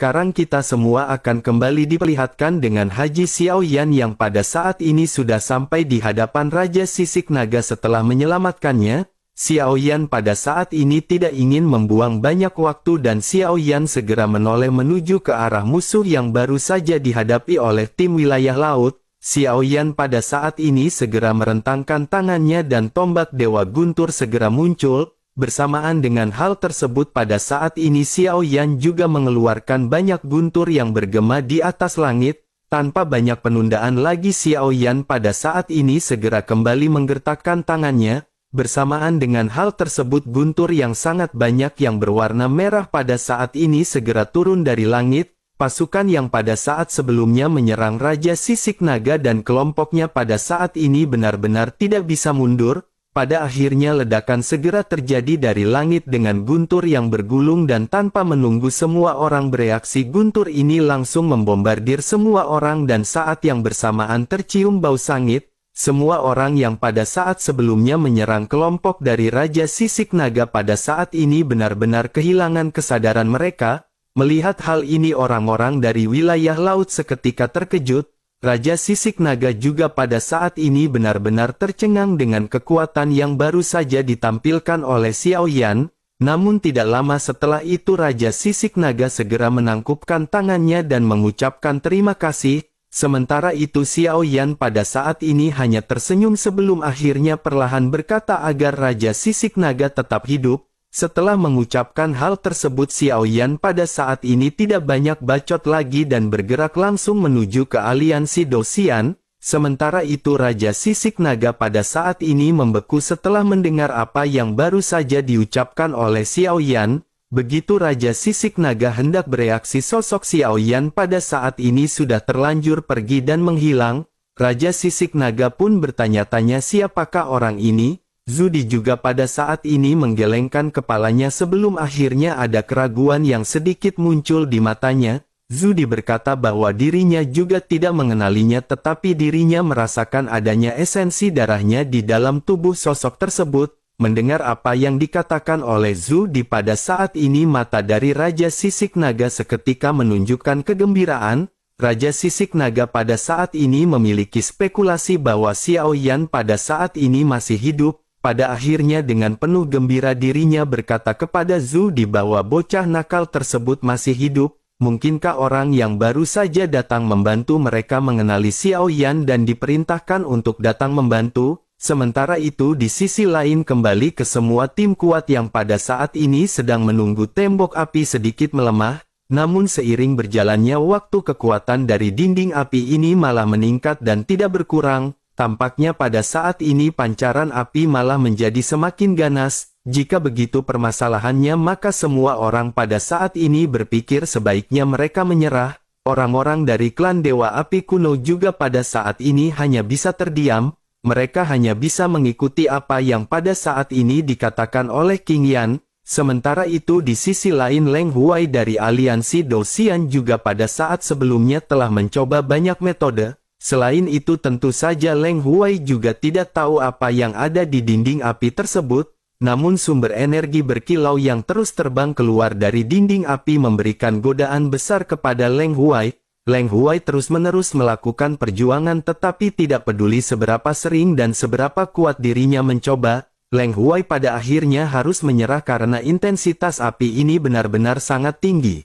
sekarang kita semua akan kembali diperlihatkan dengan Haji Xiaoyan yang pada saat ini sudah sampai di hadapan Raja Sisik Naga setelah menyelamatkannya. Xiaoyan pada saat ini tidak ingin membuang banyak waktu dan Xiaoyan segera menoleh menuju ke arah musuh yang baru saja dihadapi oleh tim wilayah laut. Xiaoyan pada saat ini segera merentangkan tangannya dan tombak Dewa Guntur segera muncul. Bersamaan dengan hal tersebut pada saat ini Xiaoyan juga mengeluarkan banyak guntur yang bergema di atas langit. Tanpa banyak penundaan lagi Xiaoyan pada saat ini segera kembali menggertakkan tangannya. Bersamaan dengan hal tersebut guntur yang sangat banyak yang berwarna merah pada saat ini segera turun dari langit. Pasukan yang pada saat sebelumnya menyerang Raja Sisik Naga dan kelompoknya pada saat ini benar-benar tidak bisa mundur. Pada akhirnya ledakan segera terjadi dari langit dengan guntur yang bergulung dan tanpa menunggu semua orang bereaksi guntur ini langsung membombardir semua orang dan saat yang bersamaan tercium bau sangit. Semua orang yang pada saat sebelumnya menyerang kelompok dari Raja Sisik Naga pada saat ini benar-benar kehilangan kesadaran mereka. Melihat hal ini orang-orang dari wilayah laut seketika terkejut. Raja Sisik Naga juga pada saat ini benar-benar tercengang dengan kekuatan yang baru saja ditampilkan oleh Xiaoyan. Namun tidak lama setelah itu Raja Sisik Naga segera menangkupkan tangannya dan mengucapkan terima kasih. Sementara itu Xiaoyan pada saat ini hanya tersenyum sebelum akhirnya perlahan berkata agar Raja Sisik Naga tetap hidup. Setelah mengucapkan hal tersebut Xiaoyan pada saat ini tidak banyak bacot lagi dan bergerak langsung menuju ke aliansi Dosian. Sementara itu Raja Sisik Naga pada saat ini membeku setelah mendengar apa yang baru saja diucapkan oleh Xiaoyan. Begitu Raja Sisik Naga hendak bereaksi sosok Xiaoyan pada saat ini sudah terlanjur pergi dan menghilang. Raja Sisik Naga pun bertanya-tanya siapakah orang ini. Zudi juga pada saat ini menggelengkan kepalanya sebelum akhirnya ada keraguan yang sedikit muncul di matanya. Zudi berkata bahwa dirinya juga tidak mengenalinya tetapi dirinya merasakan adanya esensi darahnya di dalam tubuh sosok tersebut. Mendengar apa yang dikatakan oleh Zudi pada saat ini mata dari Raja Sisik Naga seketika menunjukkan kegembiraan. Raja Sisik Naga pada saat ini memiliki spekulasi bahwa Xiaoyan pada saat ini masih hidup. Pada akhirnya dengan penuh gembira dirinya berkata kepada Zudi bahwa bocah nakal tersebut masih hidup. Mungkinkah orang yang baru saja datang membantu mereka mengenali Xiaoyan dan diperintahkan untuk datang membantu? Sementara itu di sisi lain kembali ke semua tim kuat yang pada saat ini sedang menunggu tembok api sedikit melemah. Namun seiring berjalannya waktu kekuatan dari dinding api ini malah meningkat dan tidak berkurang. Tampaknya pada saat ini pancaran api malah menjadi semakin ganas. Jika begitu permasalahannya maka semua orang pada saat ini berpikir sebaiknya mereka menyerah. Orang-orang dari klan Dewa Api kuno juga pada saat ini hanya bisa terdiam. Mereka hanya bisa mengikuti apa yang pada saat ini dikatakan oleh King Yan. Sementara itu di sisi lain Leng Huai dari aliansi Dosian juga pada saat sebelumnya telah mencoba banyak metode. Selain itu tentu saja Leng Huai juga tidak tahu apa yang ada di dinding api tersebut, namun sumber energi berkilau yang terus terbang keluar dari dinding api memberikan godaan besar kepada Leng Huai. Leng Huai terus-menerus melakukan perjuangan tetapi tidak peduli seberapa sering dan seberapa kuat dirinya mencoba, Leng Huai pada akhirnya harus menyerah karena intensitas api ini benar-benar sangat tinggi.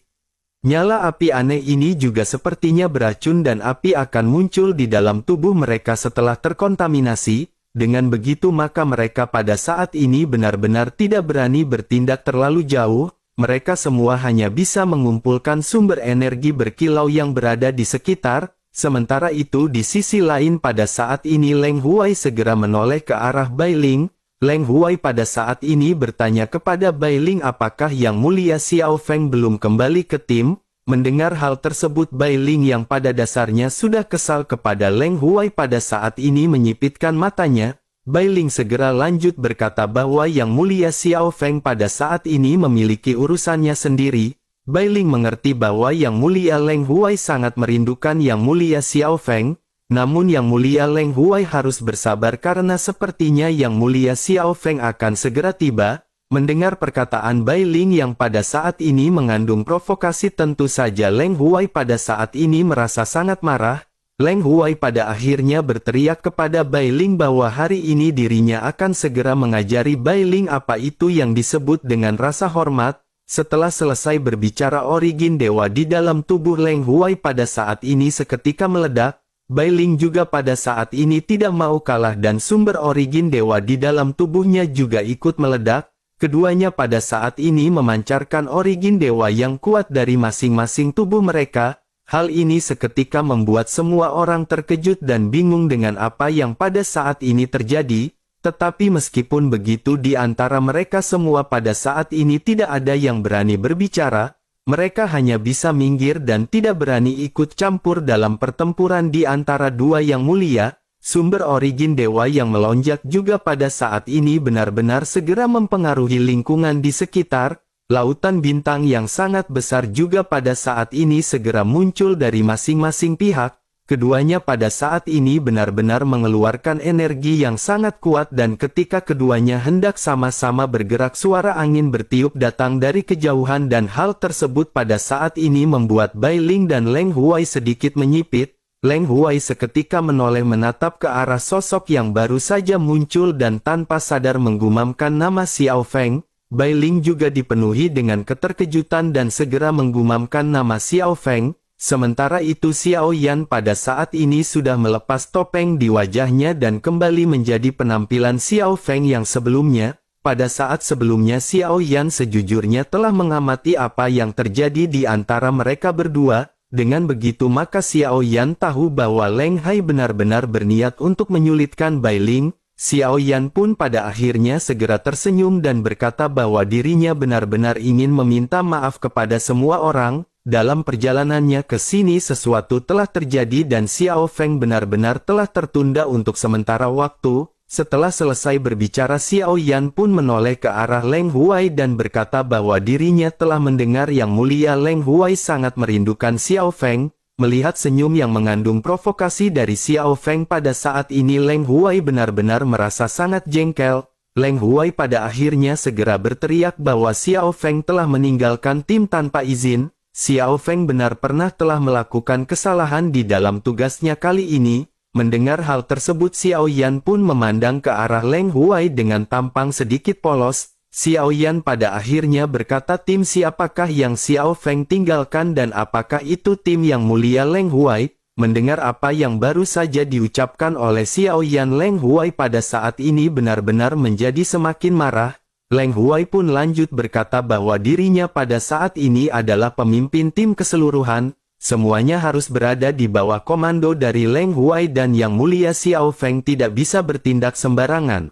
Nyala api aneh ini juga sepertinya beracun dan api akan muncul di dalam tubuh mereka setelah terkontaminasi. Dengan begitu maka mereka pada saat ini benar-benar tidak berani bertindak terlalu jauh. Mereka semua hanya bisa mengumpulkan sumber energi berkilau yang berada di sekitar. Sementara itu di sisi lain pada saat ini Leng Huai segera menoleh ke arah Bai Ling. Leng Huai pada saat ini bertanya kepada Bai Ling apakah Yang Mulia Xiao Feng belum kembali ke tim. Mendengar hal tersebut Bai Ling yang pada dasarnya sudah kesal kepada Leng Huai pada saat ini menyipitkan matanya. Bai Ling segera lanjut berkata bahwa Yang Mulia Xiao Feng pada saat ini memiliki urusannya sendiri. Bai Ling mengerti bahwa Yang Mulia Leng Huai sangat merindukan Yang Mulia Xiao Feng. Namun Yang Mulia Leng Huai harus bersabar karena sepertinya Yang Mulia Xiao Feng akan segera tiba. Mendengar perkataan Bai Ling yang pada saat ini mengandung provokasi, tentu saja Leng Huai pada saat ini merasa sangat marah. Leng Huai pada akhirnya berteriak kepada Bai Ling bahwa hari ini dirinya akan segera mengajari Bai Ling apa itu yang disebut dengan rasa hormat. Setelah selesai berbicara, origin dewa di dalam tubuh Leng Huai pada saat ini seketika meledak. Bai Ling juga pada saat ini tidak mau kalah dan sumber origin dewa di dalam tubuhnya juga ikut meledak. Keduanya pada saat ini memancarkan origin dewa yang kuat dari masing-masing tubuh mereka. Hal ini seketika membuat semua orang terkejut dan bingung dengan apa yang pada saat ini terjadi. Tetapi meskipun begitu, di antara mereka semua pada saat ini tidak ada yang berani berbicara. Mereka hanya bisa minggir dan tidak berani ikut campur dalam pertempuran di antara dua yang mulia. Sumber origin dewa yang melonjak juga pada saat ini benar-benar segera mempengaruhi lingkungan di sekitar. Lautan bintang yang sangat besar juga pada saat ini segera muncul dari masing-masing pihak. Keduanya pada saat ini benar-benar mengeluarkan energi yang sangat kuat, dan ketika keduanya hendak sama-sama bergerak, suara angin bertiup datang dari kejauhan, dan hal tersebut pada saat ini membuat Bai Ling dan Leng Huai sedikit menyipit. Leng Huai seketika menoleh menatap ke arah sosok yang baru saja muncul dan tanpa sadar menggumamkan nama Xiao Feng. Bai Ling juga dipenuhi dengan keterkejutan dan segera menggumamkan nama Xiao Feng. Sementara itu Xiao Yan pada saat ini sudah melepas topeng di wajahnya dan kembali menjadi penampilan Xiao Feng yang sebelumnya. Pada saat sebelumnya Xiao Yan sejujurnya telah mengamati apa yang terjadi di antara mereka berdua. Dengan begitu maka Xiao Yan tahu bahwa Leng Hai benar-benar berniat untuk menyulitkan Bai Ling. Xiao Yan pun pada akhirnya segera tersenyum dan berkata bahwa dirinya benar-benar ingin meminta maaf kepada semua orang. Dalam perjalanannya ke sini sesuatu telah terjadi dan Xiao Feng benar-benar telah tertunda untuk sementara waktu. Setelah selesai berbicara, Xiao Yan pun menoleh ke arah Leng Huai dan berkata bahwa dirinya telah mendengar Yang Mulia Leng Huai sangat merindukan Xiao Feng. Melihat senyum yang mengandung provokasi dari Xiao Feng pada saat ini, Leng Huai benar-benar merasa sangat jengkel. Leng Huai pada akhirnya segera berteriak bahwa Xiao Feng telah meninggalkan tim tanpa izin. Xiao Feng benar pernah telah melakukan kesalahan di dalam tugasnya kali ini. Mendengar hal tersebut, Xiao Yan pun memandang ke arah Leng Huai dengan tampang sedikit polos. Xiao Yan pada akhirnya berkata, tim siapakah yang Xiao Feng tinggalkan dan apakah itu tim Yang Mulia Leng Huai? Mendengar apa yang baru saja diucapkan oleh Xiao Yan, Leng Huai pada saat ini benar-benar menjadi semakin marah. Leng Huai pun lanjut berkata bahwa dirinya pada saat ini adalah pemimpin tim keseluruhan. Semuanya harus berada di bawah komando dari Leng Huai dan Yang Mulia Xiao Feng tidak bisa bertindak sembarangan.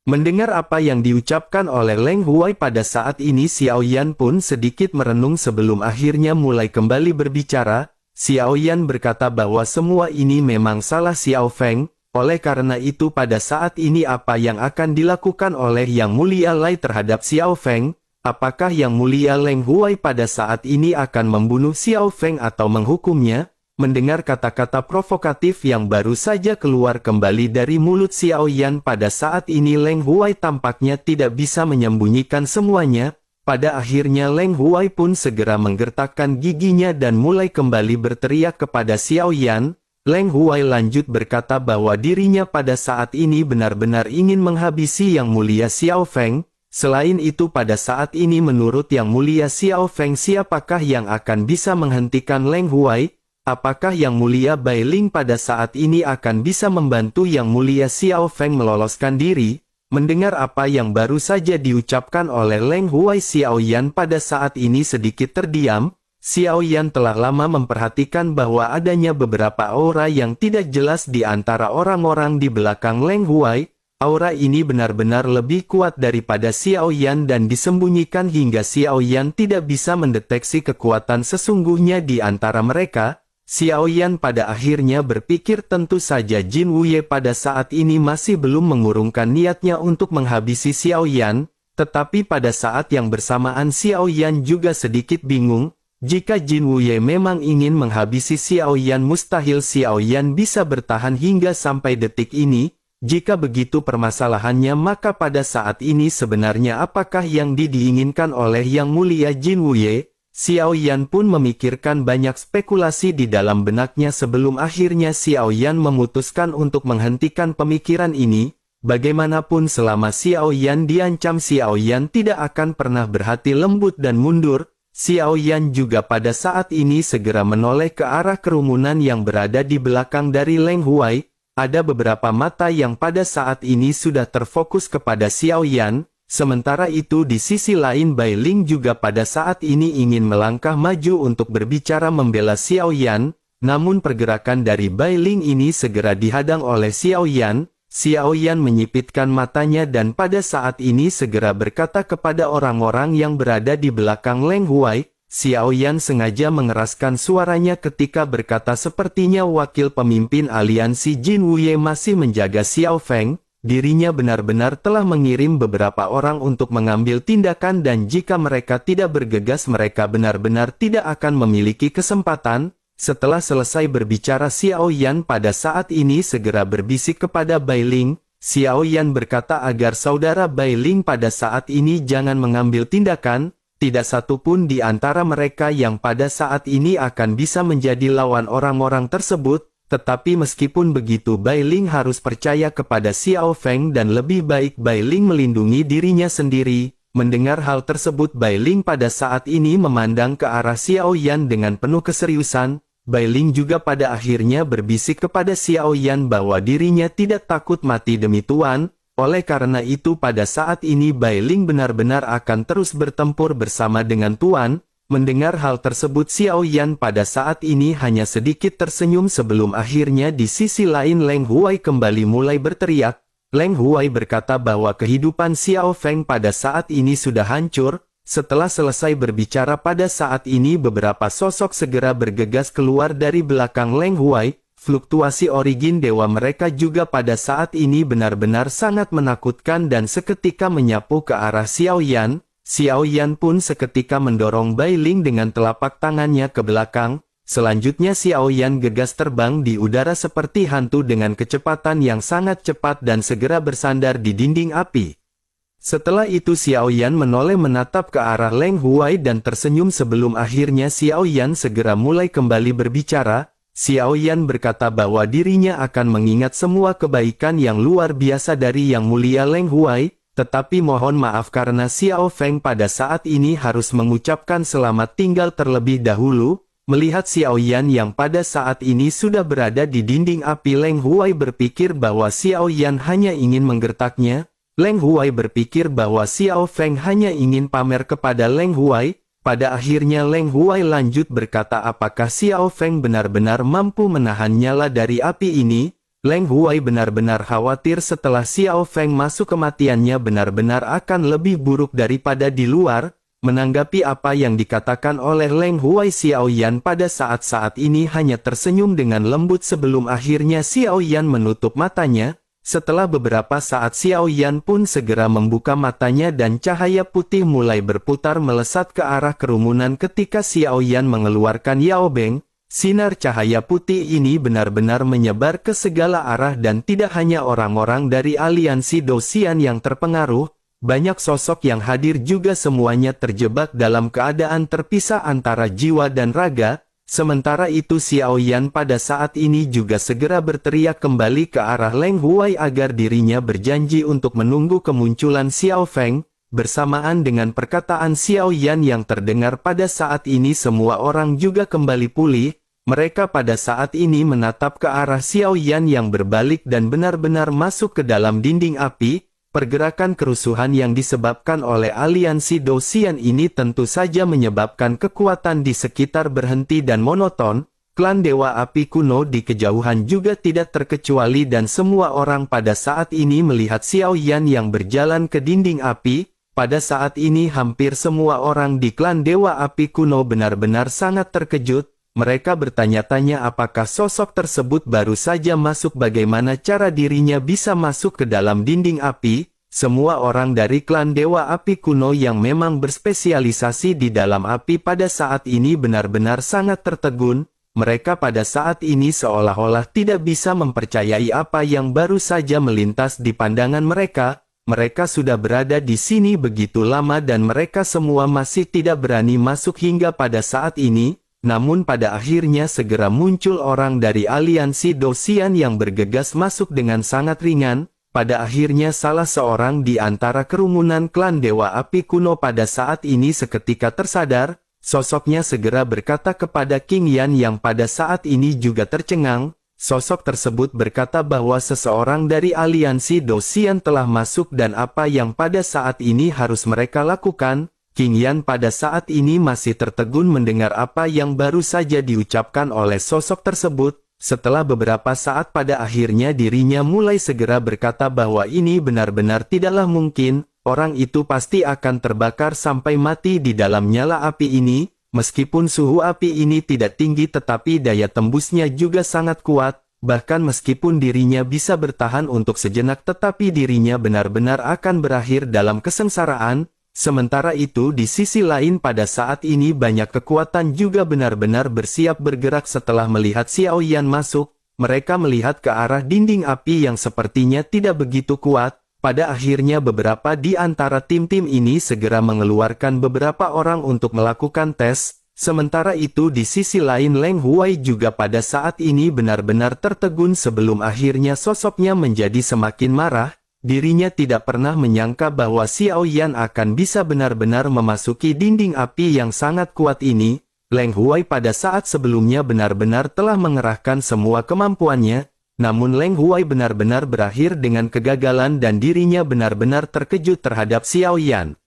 Mendengar apa yang diucapkan oleh Leng Huai pada saat ini, Xiao Yan pun sedikit merenung sebelum akhirnya mulai kembali berbicara. Xiao Yan berkata bahwa semua ini memang salah Xiao Feng. Oleh karena itu pada saat ini apa yang akan dilakukan oleh Yang Mulia Lai terhadap Xiao Feng? Apakah Yang Mulia Leng Huai pada saat ini akan membunuh Xiao Feng atau menghukumnya? Mendengar kata-kata provokatif yang baru saja keluar kembali dari mulut Xiao Yan pada saat ini, Leng Huai tampaknya tidak bisa menyembunyikan semuanya. Pada akhirnya Leng Huai pun segera menggertakkan giginya dan mulai kembali berteriak kepada Xiao Yan. Leng Huai lanjut berkata bahwa dirinya pada saat ini benar-benar ingin menghabisi Yang Mulia Xiao Feng. Selain itu pada saat ini menurut Yang Mulia Xiao Feng, siapakah yang akan bisa menghentikan Leng Huai? Apakah Yang Mulia Bai Ling pada saat ini akan bisa membantu Yang Mulia Xiao Feng meloloskan diri? Mendengar apa yang baru saja diucapkan oleh Leng Huai, Xiao Yan pada saat ini sedikit terdiam. Xiao Yan telah lama memperhatikan bahwa adanya beberapa aura yang tidak jelas di antara orang-orang di belakang Leng Huai. Aura ini benar-benar lebih kuat daripada Xiao Yan dan disembunyikan hingga Xiao Yan tidak bisa mendeteksi kekuatan sesungguhnya di antara mereka. Xiao Yan pada akhirnya berpikir tentu saja Jin Wuye pada saat ini masih belum mengurungkan niatnya untuk menghabisi Xiao Yan, tetapi pada saat yang bersamaan Xiao Yan juga sedikit bingung. Jika Jin Wuye memang ingin menghabisi Xiao Yan, mustahil Xiao Yan bisa bertahan hingga sampai detik ini. Jika begitu permasalahannya, maka pada saat ini sebenarnya apakah yang diinginkan oleh Yang Mulia Jin Wuye? Xiao Yan pun memikirkan banyak spekulasi di dalam benaknya sebelum akhirnya Xiao Yan memutuskan untuk menghentikan pemikiran ini. Bagaimanapun selama Xiao Yan diancam, Xiao Yan tidak akan pernah berhati lembut dan mundur. Xiao Yan juga pada saat ini segera menoleh ke arah kerumunan yang berada di belakang dari Leng Huai. Ada beberapa mata yang pada saat ini sudah terfokus kepada Xiao Yan, sementara itu di sisi lain Bai Ling juga pada saat ini ingin melangkah maju untuk berbicara membela Xiao Yan, namun pergerakan dari Bai Ling ini segera dihadang oleh Xiao Yan. Xiao Yan menyipitkan matanya dan pada saat ini segera berkata kepada orang-orang yang berada di belakang Leng Huai. Xiao Yan sengaja mengeraskan suaranya ketika berkata sepertinya wakil pemimpin aliansi Jin Wuye masih menjaga Xiao Feng. Dirinya benar-benar telah mengirim beberapa orang untuk mengambil tindakan dan jika mereka tidak bergegas mereka benar-benar tidak akan memiliki kesempatan. Setelah selesai berbicara, Xiao Yan pada saat ini segera berbisik kepada Bai Ling. Xiao Yan berkata agar saudara Bai Ling pada saat ini jangan mengambil tindakan. Tidak satu pun di antara mereka yang pada saat ini akan bisa menjadi lawan orang-orang tersebut, tetapi meskipun begitu Bai Ling harus percaya kepada Xiao Feng dan lebih baik Bai Ling melindungi dirinya sendiri. Mendengar hal tersebut Bai Ling pada saat ini memandang ke arah Xiao Yan dengan penuh keseriusan. Bai Ling juga pada akhirnya berbisik kepada Xiao Yan bahwa dirinya tidak takut mati demi Tuan. Oleh karena itu pada saat ini Bai Ling benar-benar akan terus bertempur bersama dengan Tuan. Mendengar hal tersebut Xiao Yan pada saat ini hanya sedikit tersenyum sebelum akhirnya di sisi lain Leng Huai kembali mulai berteriak. Leng Huai berkata bahwa kehidupan Xiao Feng pada saat ini sudah hancur. Setelah selesai berbicara pada saat ini beberapa sosok segera bergegas keluar dari belakang Leng Huai. Fluktuasi origin dewa mereka juga pada saat ini benar-benar sangat menakutkan dan seketika menyapu ke arah Xiao Yan. Xiao Yan pun seketika mendorong Bai Ling dengan telapak tangannya ke belakang. Selanjutnya Xiao Yan gegas terbang di udara seperti hantu dengan kecepatan yang sangat cepat dan segera bersandar di dinding api. Setelah itu Xiao Yan menoleh menatap ke arah Leng Huai dan tersenyum sebelum akhirnya Xiao Yan segera mulai kembali berbicara. Xiao Yan berkata bahwa dirinya akan mengingat semua kebaikan yang luar biasa dari Yang Mulia Leng Huai, tetapi mohon maaf karena Xiao Feng pada saat ini harus mengucapkan selamat tinggal terlebih dahulu. Melihat Xiao Yan yang pada saat ini sudah berada di dinding api, Leng Huai berpikir bahwa Xiao Yan hanya ingin menggertaknya. Leng Huai berpikir bahwa Xiao Feng hanya ingin pamer kepada Leng Huai. Pada akhirnya Leng Huai lanjut berkata apakah Xiao Feng benar-benar mampu menahan nyala dari api ini? Leng Huai benar-benar khawatir setelah Xiao Feng masuk kematiannya benar-benar akan lebih buruk daripada di luar. Menanggapi apa yang dikatakan oleh Leng Huai, Xiao Yan pada saat-saat ini hanya tersenyum dengan lembut sebelum akhirnya Xiao Yan menutup matanya. Setelah beberapa saat Xiao Yan pun segera membuka matanya dan cahaya putih mulai berputar melesat ke arah kerumunan ketika Xiao Yan mengeluarkan Yao Beng. Sinar cahaya putih ini benar-benar menyebar ke segala arah dan tidak hanya orang-orang dari aliansi Dosian yang terpengaruh, banyak sosok yang hadir juga semuanya terjebak dalam keadaan terpisah antara jiwa dan raga. Sementara itu Xiao Yan pada saat ini juga segera berteriak kembali ke arah Leng Huai agar dirinya berjanji untuk menunggu kemunculan Xiao Feng. Bersamaan dengan perkataan Xiao Yan yang terdengar pada saat ini semua orang juga kembali pulih. Mereka pada saat ini menatap ke arah Xiao Yan yang berbalik dan benar-benar masuk ke dalam dinding api. Pergerakan kerusuhan yang disebabkan oleh aliansi Dosian ini tentu saja menyebabkan kekuatan di sekitar berhenti dan monoton. Klan Dewa Api kuno di kejauhan juga tidak terkecuali dan semua orang pada saat ini melihat Xiao Yan yang berjalan ke dinding api. Pada saat ini hampir semua orang di klan Dewa Api kuno benar-benar sangat terkejut. Mereka bertanya-tanya apakah sosok tersebut baru saja masuk, bagaimana cara dirinya bisa masuk ke dalam dinding api. Semua orang dari klan Dewa Api kuno yang memang berspesialisasi di dalam api pada saat ini benar-benar sangat tertegun. mereka pada saat ini seolah-olah tidak bisa mempercayai apa yang baru saja melintas di pandangan mereka. Mereka sudah berada di sini begitu lama dan mereka semua masih tidak berani masuk hingga pada saat ini. Namun pada akhirnya segera muncul orang dari aliansi Dosian yang bergegas masuk dengan sangat ringan. Pada akhirnya salah seorang di antara kerumunan klan Dewa Api kuno pada saat ini seketika tersadar. Sosoknya segera berkata kepada King Yan yang pada saat ini juga tercengang. Sosok tersebut berkata bahwa seseorang dari aliansi Dosian telah masuk dan apa yang pada saat ini harus mereka lakukan. King Yan pada saat ini masih tertegun mendengar apa yang baru saja diucapkan oleh sosok tersebut. Setelah beberapa saat pada akhirnya dirinya mulai segera berkata bahwa ini benar-benar tidaklah mungkin. Orang itu pasti akan terbakar sampai mati di dalam nyala api ini. Meskipun suhu api ini tidak tinggi tetapi daya tembusnya juga sangat kuat. Bahkan meskipun dirinya bisa bertahan untuk sejenak tetapi dirinya benar-benar akan berakhir dalam kesengsaraan. Sementara itu di sisi lain pada saat ini banyak kekuatan juga benar-benar bersiap bergerak setelah melihat Xiao Yan masuk. Mereka melihat ke arah dinding api yang sepertinya tidak begitu kuat. Pada akhirnya beberapa di antara tim-tim ini segera mengeluarkan beberapa orang untuk melakukan tes. Sementara itu di sisi lain Leng Huai juga pada saat ini benar-benar tertegun sebelum akhirnya sosoknya menjadi semakin marah. Dirinya tidak pernah menyangka bahwa Xiao Yan akan bisa benar-benar memasuki dinding api yang sangat kuat ini. Leng Huai pada saat sebelumnya benar-benar telah mengerahkan semua kemampuannya. Namun Leng Huai benar-benar berakhir dengan kegagalan dan dirinya benar-benar terkejut terhadap Xiao Yan.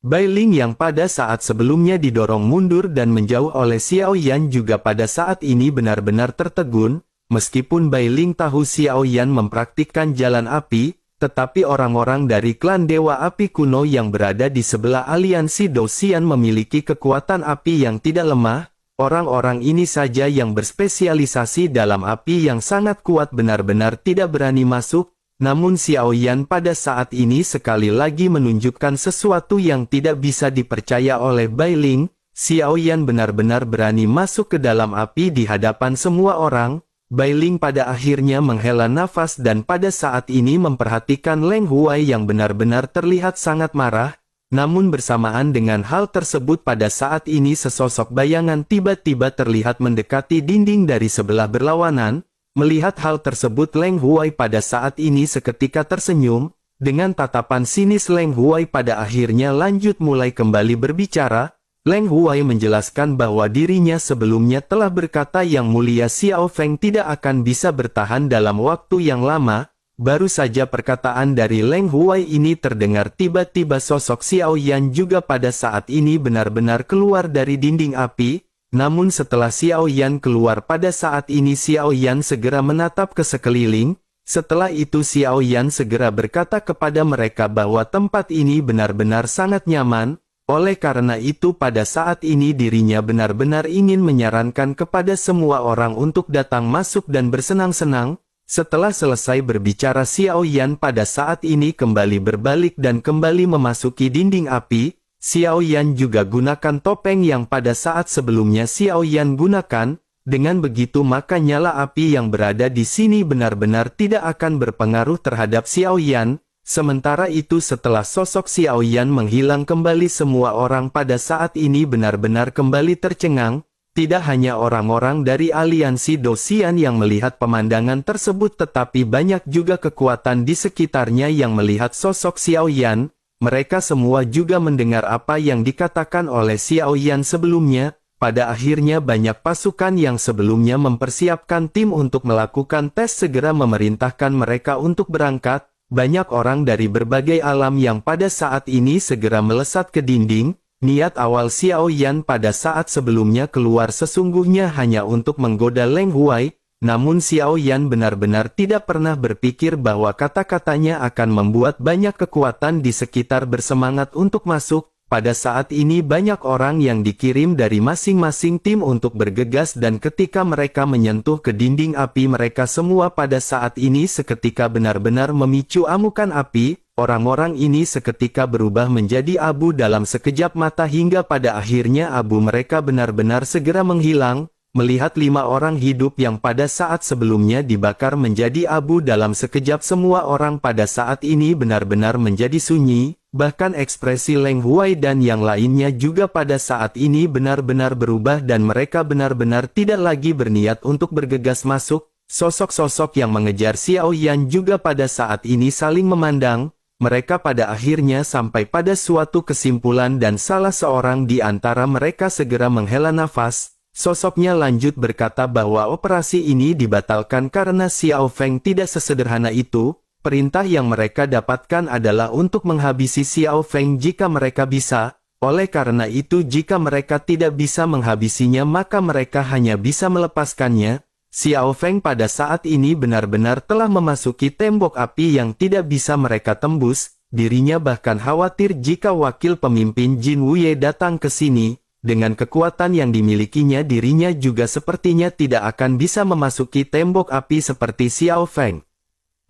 Bai Ling yang pada saat sebelumnya didorong mundur dan menjauh oleh Xiao Yan juga pada saat ini benar-benar tertegun. Meskipun Bai Ling tahu Xiao Yan mempraktikkan jalan api, tetapi orang-orang dari klan Dewa Api kuno yang berada di sebelah aliansi Dosian memiliki kekuatan api yang tidak lemah. Orang-orang ini saja yang berspesialisasi dalam api yang sangat kuat benar-benar tidak berani masuk. Namun Xiao Yan pada saat ini sekali lagi menunjukkan sesuatu yang tidak bisa dipercaya oleh Bai Ling. Xiao Yan benar-benar berani masuk ke dalam api di hadapan semua orang. Bai Ling pada akhirnya menghela nafas dan pada saat ini memperhatikan Leng Huai yang benar-benar terlihat sangat marah. Namun bersamaan dengan hal tersebut pada saat ini sesosok bayangan tiba-tiba terlihat mendekati dinding dari sebelah berlawanan. Melihat hal tersebut Leng Huai pada saat ini seketika tersenyum. Dengan tatapan sinis Leng Huai pada akhirnya lanjut mulai kembali berbicara. Leng Huai menjelaskan bahwa dirinya sebelumnya telah berkata Yang Mulia Xiao Feng tidak akan bisa bertahan dalam waktu yang lama. Baru saja perkataan dari Leng Huai ini terdengar tiba-tiba sosok Xiao Yan juga pada saat ini benar-benar keluar dari dinding api. Namun setelah Xiao Yan keluar pada saat ini Xiao Yan segera menatap ke sekeliling. Setelah itu Xiao Yan segera berkata kepada mereka bahwa tempat ini benar-benar sangat nyaman. Oleh karena itu pada saat ini dirinya benar-benar ingin menyarankan kepada semua orang untuk datang masuk dan bersenang-senang. Setelah selesai berbicara Xiao Yan pada saat ini kembali berbalik dan kembali memasuki dinding api. Xiao Yan juga gunakan topeng yang pada saat sebelumnya Xiao Yan gunakan. Dengan begitu maka nyala api yang berada di sini benar-benar tidak akan berpengaruh terhadap Xiao Yan. Sementara itu setelah sosok Xiao Yan menghilang kembali semua orang pada saat ini benar-benar kembali tercengang. Tidak hanya orang-orang dari aliansi Dosian yang melihat pemandangan tersebut tetapi banyak juga kekuatan di sekitarnya yang melihat sosok Xiao Yan. Mereka semua juga mendengar apa yang dikatakan oleh Xiao Yan sebelumnya. Pada akhirnya banyak pasukan yang sebelumnya mempersiapkan tim untuk melakukan tes segera memerintahkan mereka untuk berangkat. Banyak orang dari berbagai alam yang pada saat ini segera melesat ke dinding. Niat awal Xiao Yan pada saat sebelumnya keluar sesungguhnya hanya untuk menggoda Leng Huai. Namun Xiao Yan benar-benar tidak pernah berpikir bahwa kata-katanya akan membuat banyak kekuatan di sekitar bersemangat untuk masuk. Pada saat ini banyak orang yang dikirim dari masing-masing tim untuk bergegas dan ketika mereka menyentuh ke dinding api mereka semua pada saat ini seketika benar-benar memicu amukan api. Orang-orang ini seketika berubah menjadi abu dalam sekejap mata hingga pada akhirnya abu mereka benar-benar segera menghilang. melihat 5 orang hidup yang pada saat sebelumnya dibakar menjadi abu dalam sekejap. Semua orang pada saat ini benar-benar menjadi sunyi, bahkan ekspresi Leng Huai dan yang lainnya juga pada saat ini benar-benar berubah dan mereka benar-benar tidak lagi berniat untuk bergegas masuk. Sosok-sosok yang mengejar Xiao Yan juga pada saat ini saling memandang. Mereka pada akhirnya sampai pada suatu kesimpulan dan salah seorang di antara mereka segera menghela nafas. Sosoknya lanjut berkata bahwa operasi ini dibatalkan karena Xiao Feng tidak sesederhana itu. Perintah yang mereka dapatkan adalah untuk menghabisi Xiao Feng jika mereka bisa. Oleh karena itu jika mereka tidak bisa menghabisinya maka mereka hanya bisa melepaskannya. Xiao Feng pada saat ini benar-benar telah memasuki tembok api yang tidak bisa mereka tembus. Dirinya bahkan khawatir jika wakil pemimpin Jin Wuye datang ke sini. Dengan kekuatan yang dimilikinya dirinya juga sepertinya tidak akan bisa memasuki tembok api seperti Xiao Feng.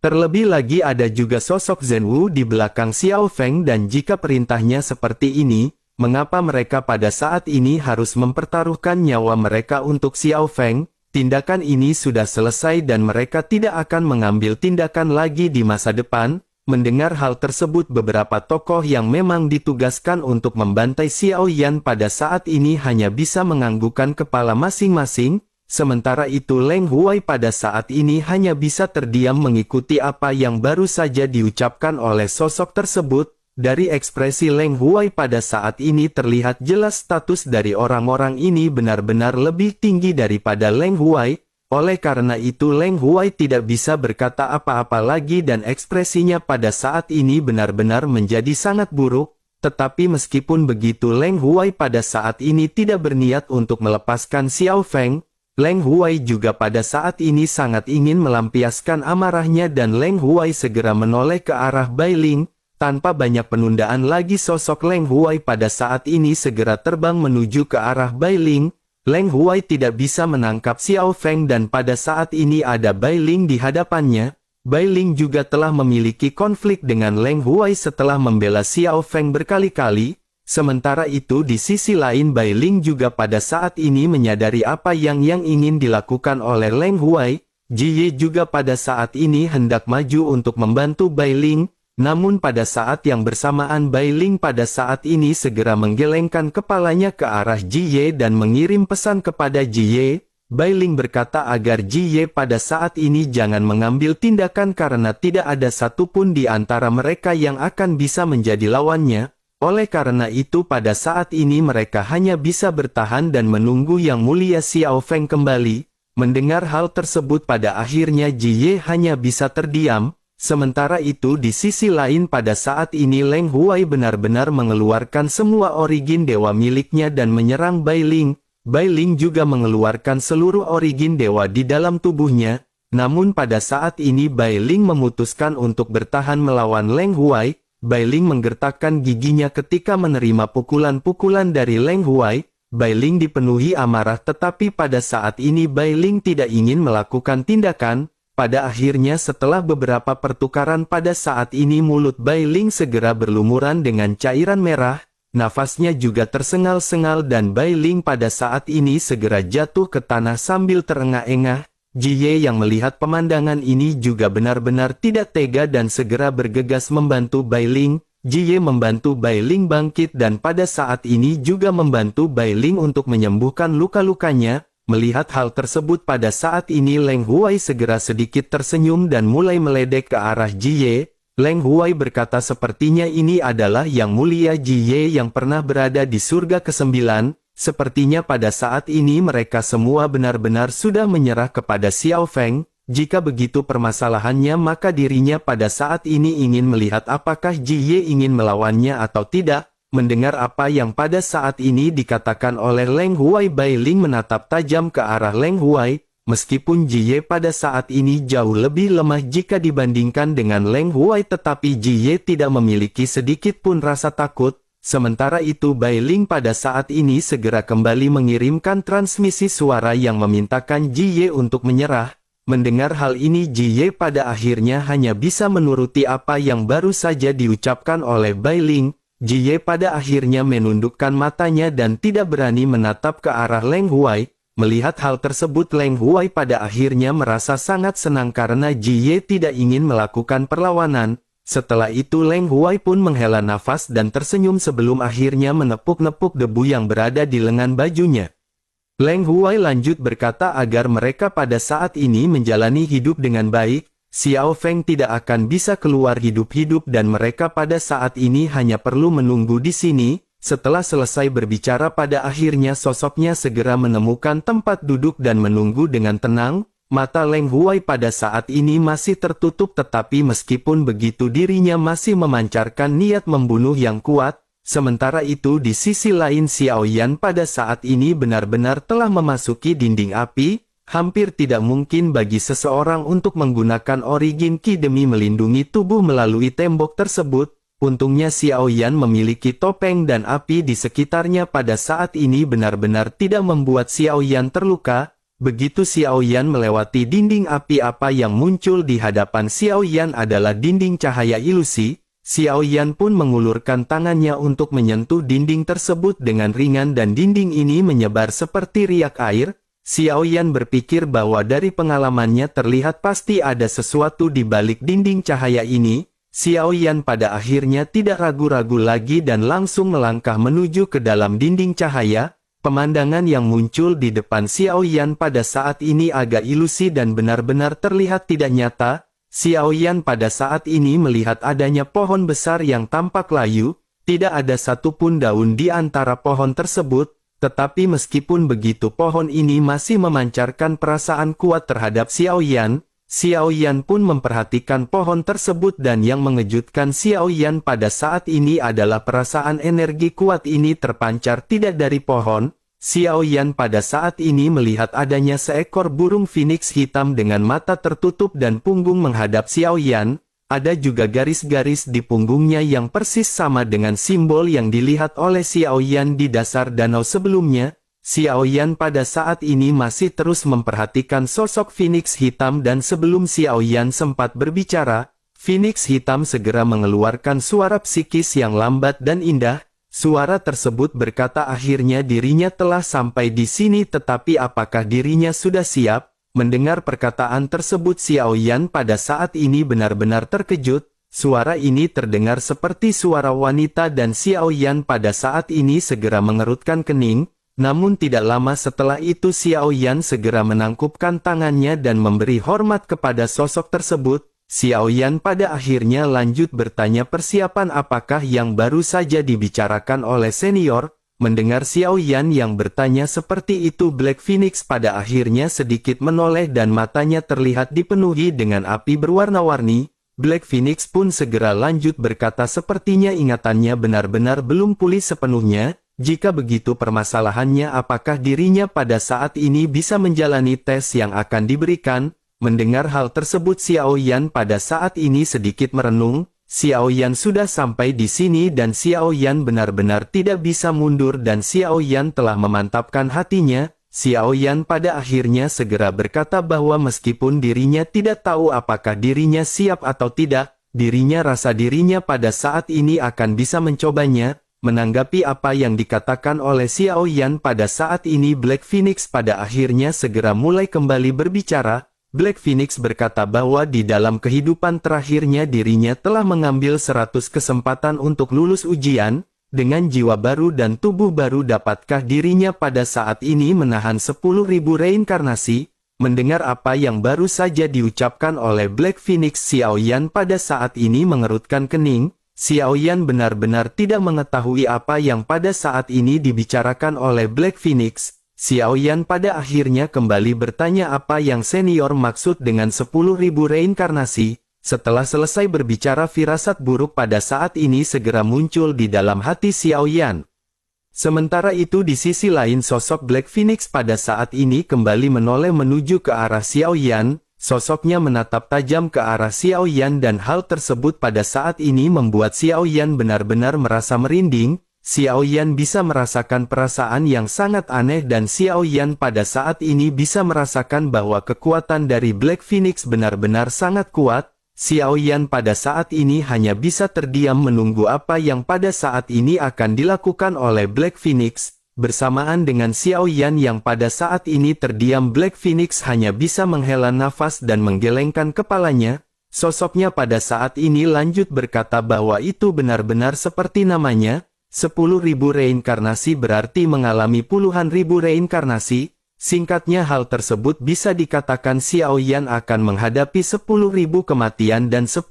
Terlebih lagi ada juga sosok Zhen Wu di belakang Xiao Feng dan jika perintahnya seperti ini, mengapa mereka pada saat ini harus mempertaruhkan nyawa mereka untuk Xiao Feng? Tindakan ini sudah selesai dan mereka tidak akan mengambil tindakan lagi di masa depan. Mendengar hal tersebut beberapa tokoh yang memang ditugaskan untuk membantai Xiao Yan pada saat ini hanya bisa menganggukkan kepala masing-masing. Sementara itu Leng Huai pada saat ini hanya bisa terdiam mengikuti apa yang baru saja diucapkan oleh sosok tersebut. Dari ekspresi Leng Huai pada saat ini terlihat jelas status dari orang-orang ini benar-benar lebih tinggi daripada Leng Huai. Oleh karena itu Leng Huai tidak bisa berkata apa-apa lagi dan ekspresinya pada saat ini benar-benar menjadi sangat buruk. Tetapi meskipun begitu Leng Huai pada saat ini tidak berniat untuk melepaskan Xiao Feng. Leng Huai juga pada saat ini sangat ingin melampiaskan amarahnya dan Leng Huai segera menoleh ke arah Bai Ling. Tanpa banyak penundaan lagi sosok Leng Huai pada saat ini segera terbang menuju ke arah Bai Ling. Leng Huai tidak bisa menangkap Xiao Feng dan pada saat ini ada Bai Ling di hadapannya. Bai Ling juga telah memiliki konflik dengan Leng Huai setelah membela Xiao Feng berkali-kali. Sementara itu di sisi lain Bai Ling juga pada saat ini menyadari apa yang ingin dilakukan oleh Leng Huai. Ji Ye juga pada saat ini hendak maju untuk membantu Bai Ling. Namun pada saat yang bersamaan Bai Ling pada saat ini segera menggelengkan kepalanya ke arah Ji Ye dan mengirim pesan kepada Ji Ye. Bai Ling berkata agar Ji Ye pada saat ini jangan mengambil tindakan karena tidak ada satupun di antara mereka yang akan bisa menjadi lawannya. Oleh karena itu pada saat ini mereka hanya bisa bertahan dan menunggu Yang Mulia Xiao Feng kembali. Mendengar hal tersebut pada akhirnya Ji Ye hanya bisa terdiam. Sementara itu di sisi lain pada saat ini Leng Huai benar-benar mengeluarkan semua origin dewa miliknya dan menyerang Bai Ling. Bai Ling juga mengeluarkan seluruh origin dewa di dalam tubuhnya. Namun pada saat ini Bai Ling memutuskan untuk bertahan melawan Leng Huai. Bai Ling menggertakkan giginya ketika menerima pukulan-pukulan dari Leng Huai. Bai Ling dipenuhi amarah tetapi pada saat ini Bai Ling tidak ingin melakukan tindakan. Pada akhirnya setelah beberapa pertukaran pada saat ini mulut Bai Ling segera berlumuran dengan cairan merah, nafasnya juga tersengal-sengal dan Bai Ling pada saat ini segera jatuh ke tanah sambil terengah-engah. Ji Ye yang melihat pemandangan ini juga benar-benar tidak tega dan segera bergegas membantu Bai Ling. Ji Ye membantu Bai Ling bangkit dan pada saat ini juga membantu Bai Ling untuk menyembuhkan luka-lukanya. Melihat hal tersebut pada saat ini Leng Huai segera sedikit tersenyum dan mulai meledek ke arah Ji Ye. Leng Huai berkata sepertinya ini adalah Yang Mulia Ji Ye yang pernah berada di surga ke-9. Sepertinya pada saat ini mereka semua benar-benar sudah menyerah kepada Xiao Feng. Jika begitu permasalahannya maka dirinya pada saat ini ingin melihat apakah Ji Ye ingin melawannya atau tidak. Mendengar apa yang pada saat ini dikatakan oleh Leng Huai, Bai Ling menatap tajam ke arah Leng Huai. Meskipun Ji Ye pada saat ini jauh lebih lemah jika dibandingkan dengan Leng Huai tetapi Ji Ye tidak memiliki sedikit pun rasa takut. Sementara itu Bai Ling pada saat ini segera kembali mengirimkan transmisi suara yang memintakan Ji Ye untuk menyerah. Mendengar hal ini Ji Ye pada akhirnya hanya bisa menuruti apa yang baru saja diucapkan oleh Bai Ling. Ji Ye pada akhirnya menundukkan matanya dan tidak berani menatap ke arah Leng Huai. Melihat hal tersebut, Leng Huai pada akhirnya merasa sangat senang karena Ji Ye tidak ingin melakukan perlawanan. Setelah itu Leng Huai pun menghela nafas dan tersenyum sebelum akhirnya menepuk-nepuk debu yang berada di lengan bajunya. Leng Huai lanjut berkata agar mereka pada saat ini menjalani hidup dengan baik, Xiao Feng tidak akan bisa keluar hidup-hidup dan mereka pada saat ini hanya perlu menunggu di sini. Setelah selesai berbicara pada akhirnya sosoknya segera menemukan tempat duduk dan menunggu dengan tenang. Mata Leng Huai pada saat ini masih tertutup tetapi meskipun begitu dirinya masih memancarkan niat membunuh yang kuat. Sementara itu di sisi lain Xiao Yan pada saat ini benar-benar telah memasuki dinding api. Hampir tidak mungkin bagi seseorang untuk menggunakan origin Qi demi melindungi tubuh melalui tembok tersebut. Untungnya Xiao Yan memiliki topeng dan api di sekitarnya pada saat ini benar-benar tidak membuat Xiao Yan terluka. Begitu Xiao Yan melewati dinding api, apa yang muncul di hadapan Xiao Yan adalah dinding cahaya ilusi. Xiao Yan pun mengulurkan tangannya untuk menyentuh dinding tersebut dengan ringan dan dinding ini menyebar seperti riak air. Xiao Yan berpikir bahwa dari pengalamannya terlihat pasti ada sesuatu di balik dinding cahaya ini. Xiao Yan pada akhirnya tidak ragu-ragu lagi dan langsung melangkah menuju ke dalam dinding cahaya. Pemandangan yang muncul di depan Xiao Yan pada saat ini agak ilusi dan benar-benar terlihat tidak nyata. Xiao Yan pada saat ini melihat adanya pohon besar yang tampak layu. Tidak ada satupun daun di antara pohon tersebut. Tetapi meskipun begitu pohon ini masih memancarkan perasaan kuat terhadap Xiao Yan. Xiao Yan pun memperhatikan pohon tersebut dan yang mengejutkan Xiao Yan pada saat ini adalah perasaan energi kuat ini terpancar tidak dari pohon. Xiao Yan pada saat ini melihat adanya seekor burung phoenix hitam dengan mata tertutup dan punggung menghadap Xiao Yan. Ada juga garis-garis di punggungnya yang persis sama dengan simbol yang dilihat oleh Xiao Yan di dasar danau sebelumnya. Xiao Yan pada saat ini masih terus memperhatikan sosok Phoenix hitam dan sebelum Xiao Yan sempat berbicara, Phoenix hitam segera mengeluarkan suara psikis yang lambat dan indah. Suara tersebut berkata akhirnya dirinya telah sampai di sini, tetapi apakah dirinya sudah siap? Mendengar perkataan tersebut Xiao Yan pada saat ini benar-benar terkejut. Suara ini terdengar seperti suara wanita dan Xiao Yan pada saat ini segera mengerutkan kening. Namun tidak lama setelah itu Xiao Yan segera menangkupkan tangannya dan memberi hormat kepada sosok tersebut. Xiao Yan pada akhirnya lanjut bertanya persiapan apakah yang baru saja dibicarakan oleh senior. Mendengar Xiao Yan yang bertanya seperti itu, Black Phoenix pada akhirnya sedikit menoleh dan matanya terlihat dipenuhi dengan api berwarna-warni. Black Phoenix pun segera lanjut berkata sepertinya ingatannya benar-benar belum pulih sepenuhnya. Jika begitu permasalahannya apakah dirinya pada saat ini bisa menjalani tes yang akan diberikan? Mendengar hal tersebut Xiao Yan pada saat ini sedikit merenung. Xiao Yan sudah sampai di sini dan Xiao Yan benar-benar tidak bisa mundur dan Xiao Yan telah memantapkan hatinya. Xiao Yan pada akhirnya segera berkata bahwa meskipun dirinya tidak tahu apakah dirinya siap atau tidak, dirinya rasa dirinya pada saat ini akan bisa mencobanya. Menanggapi apa yang dikatakan oleh Xiao Yan pada saat ini, Black Phoenix pada akhirnya segera mulai kembali berbicara. Black Phoenix berkata bahwa di dalam kehidupan terakhirnya dirinya telah mengambil 100 kesempatan untuk lulus ujian. Dengan jiwa baru dan tubuh baru dapatkah dirinya pada saat ini menahan 10.000 reinkarnasi? Mendengar apa yang baru saja diucapkan oleh Black Phoenix, Xiao Yan pada saat ini mengerutkan kening. Xiao Yan benar-benar tidak mengetahui apa yang pada saat ini dibicarakan oleh Black Phoenix. Xiao Yan pada akhirnya kembali bertanya apa yang senior maksud dengan 10.000 reinkarnasi. Setelah selesai berbicara, firasat buruk pada saat ini segera muncul di dalam hati Xiao Yan. Sementara itu di sisi lain sosok Black Phoenix pada saat ini kembali menoleh menuju ke arah Xiao Yan. Sosoknya menatap tajam ke arah Xiao Yan dan hal tersebut pada saat ini membuat Xiao Yan benar-benar merasa merinding. Xiao Yan bisa merasakan perasaan yang sangat aneh dan Xiao Yan pada saat ini bisa merasakan bahwa kekuatan dari Black Phoenix benar-benar sangat kuat. Xiao Yan pada saat ini hanya bisa terdiam menunggu apa yang pada saat ini akan dilakukan oleh Black Phoenix. bersamaan dengan Xiao Yan yang pada saat ini terdiam. Black Phoenix hanya bisa menghela nafas dan menggelengkan kepalanya. Sosoknya pada saat ini lanjut berkata bahwa itu benar-benar seperti namanya, 10.000 reinkarnasi berarti mengalami puluhan ribu reinkarnasi. Singkatnya hal tersebut bisa dikatakan Xiao Yan akan menghadapi 10.000 kematian dan 10.000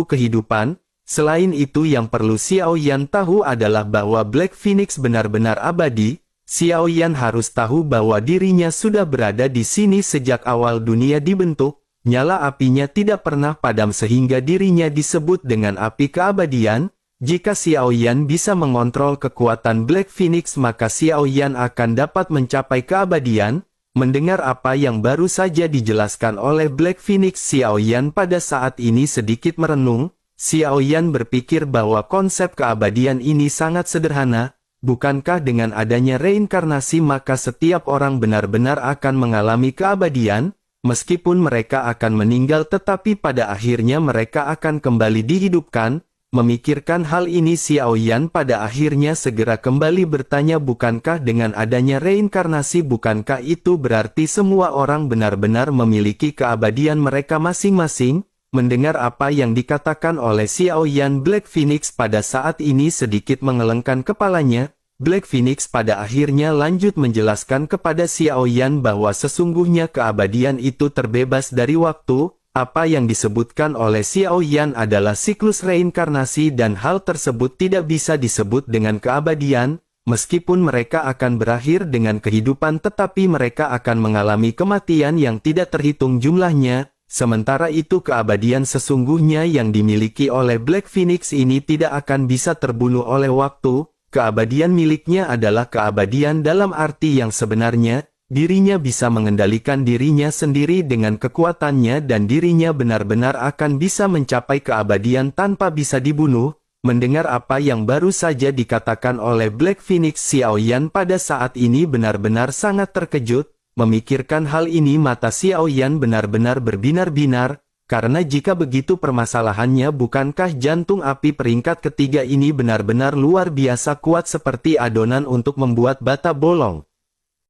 kehidupan. Selain itu yang perlu Xiao Yan tahu adalah bahwa Black Phoenix benar-benar abadi. Xiao Yan harus tahu bahwa dirinya sudah berada di sini sejak awal dunia dibentuk. Nyala apinya tidak pernah padam sehingga dirinya disebut dengan api keabadian. Jika Xiao Yan bisa mengontrol kekuatan Black Phoenix maka Xiao Yan akan dapat mencapai keabadian. Mendengar apa yang baru saja dijelaskan oleh Black Phoenix, Xiao Yan pada saat ini sedikit merenung. Xiao Yan berpikir bahwa konsep keabadian ini sangat sederhana. Bukankah dengan adanya reinkarnasi maka setiap orang benar-benar akan mengalami keabadian? Meskipun mereka akan meninggal tetapi pada akhirnya mereka akan kembali dihidupkan. Memikirkan hal ini Xiao Yan pada akhirnya segera kembali bertanya, bukankah dengan adanya reinkarnasi bukankah itu berarti semua orang benar-benar memiliki keabadian mereka masing-masing? Mendengar apa yang dikatakan oleh Xiao Yan, Black Phoenix pada saat ini sedikit mengelengkan kepalanya. Black Phoenix pada akhirnya lanjut menjelaskan kepada Xiao Yan bahwa sesungguhnya keabadian itu terbebas dari waktu. Apa yang disebutkan oleh Xiao Yan adalah siklus reinkarnasi dan hal tersebut tidak bisa disebut dengan keabadian. Meskipun mereka akan berakhir dengan kehidupan tetapi mereka akan mengalami kematian yang tidak terhitung jumlahnya. Sementara itu keabadian sesungguhnya yang dimiliki oleh Black Phoenix ini tidak akan bisa terbunuh oleh waktu. Keabadian miliknya adalah keabadian dalam arti yang sebenarnya, dirinya bisa mengendalikan dirinya sendiri dengan kekuatannya dan dirinya benar-benar akan bisa mencapai keabadian tanpa bisa dibunuh. Mendengar apa yang baru saja dikatakan oleh Black Phoenix, Xiao Yan pada saat ini benar-benar sangat terkejut. Memikirkan hal ini mata Xiao Yan benar-benar berbinar-binar. Karena jika begitu permasalahannya bukankah jantung api peringkat ketiga ini benar-benar luar biasa kuat seperti adonan untuk membuat bata bolong.